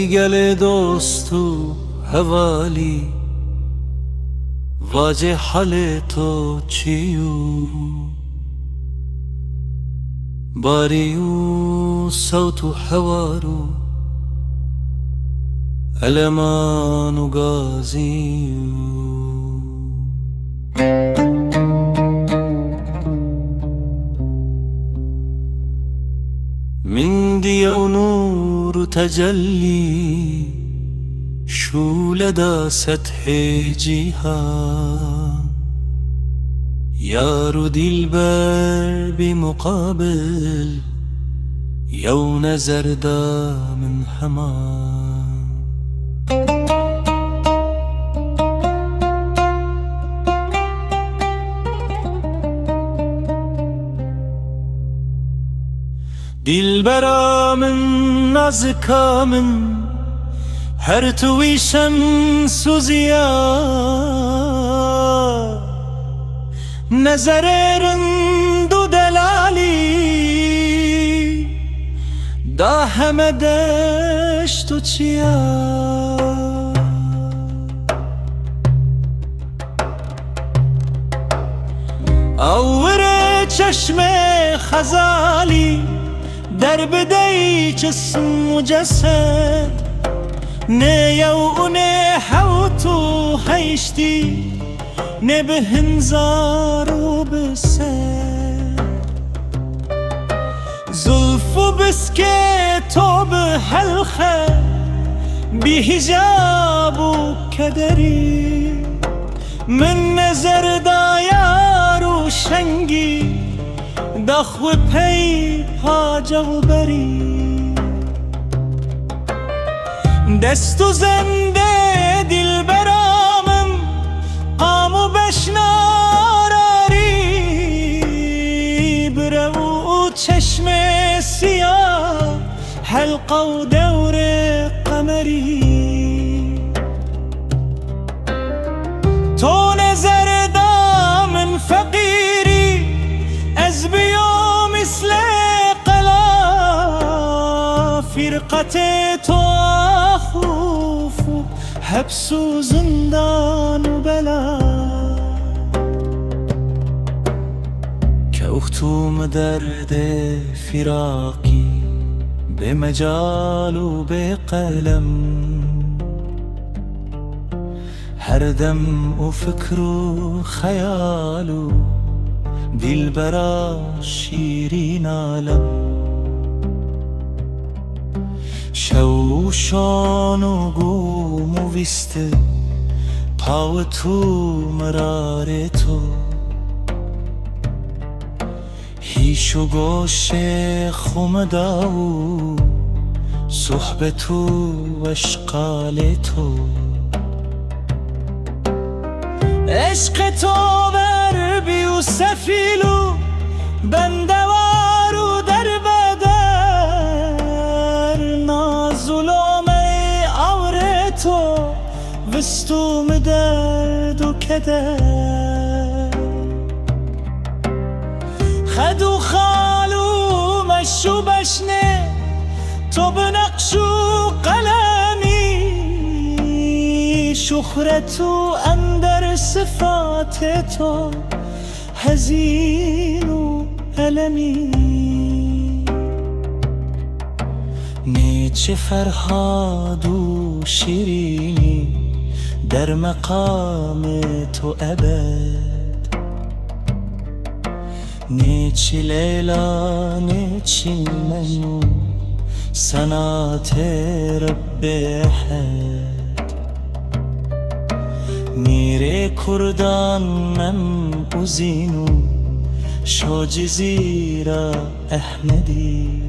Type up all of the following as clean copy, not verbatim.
گل دوستو حوالی واجه حال تو چیو باریو صوتو حوارو المانو غازیو من ديا نور تجلي شولدا سطح جهان يار دلبر بمقابل يو نظر دا من همان دلبرا من نازکا من هر توی شمس و ضیا نظر رند و دلالی دا همه دشت و چیا اور چشم خزالی در بدای جسم مجسد نه یو نه حوتو هیشتی نه به هنزار و بسد زلفو بسکه تو به حلخه بی حجاب و کدری من نظر دایار و شنگی دخو پی پاجو بری دستو زنده دل برامم قامو بشناراری برو چشم سیاه حلقه و دور قمری تو نظر دامن فقیری از بیو مثل قلا فرقت تو خوف و حبس و زندان و بلا که اختوم درد فراقی به مجال و به قلم هر دم و فکر و خیال و دل برا شیرین عالم شوشان و گوم و ویسته پاو تو مرار تو هیش و گوش خمداو صحبت و اشقال تو عشق تو بر بیو سفیلو بندوارو در بدر نازلوم عور تو وستوم درد و کدر خدو خالو مشو بشنه تو بنقشو قلمی شخرتو اندر صفات تو حزین و علمی نیچه فرهاد و شیرینی در مقام تو ابد نیچی لیلا نیچی منو سنات رب احد میره کردان من ازینو شو جزیره احمدی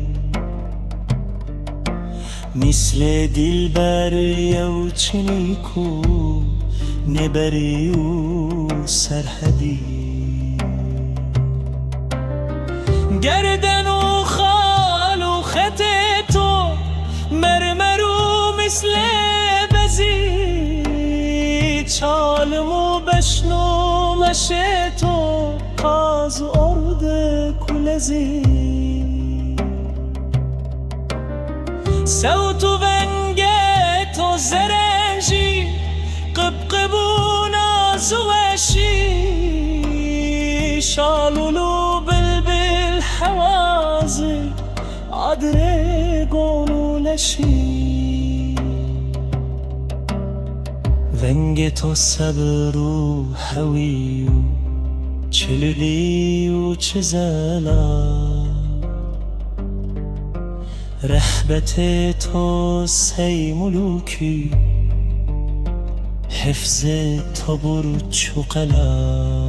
مثل دلبر یو چنیکو نبری و سرحدی گردن و خال و خط تو مرمرو مثل بزی چالمو بشنو مشه تو قاز ارد کلزی صوت ونگه زرنجی قبقبو نازوشی شالولو بلبل حوازی عدرگونو لشی ونگ تو صبر و هوی و چللی و چزلا رحبت تو سی ملوکی حفظ تو برچ و قلا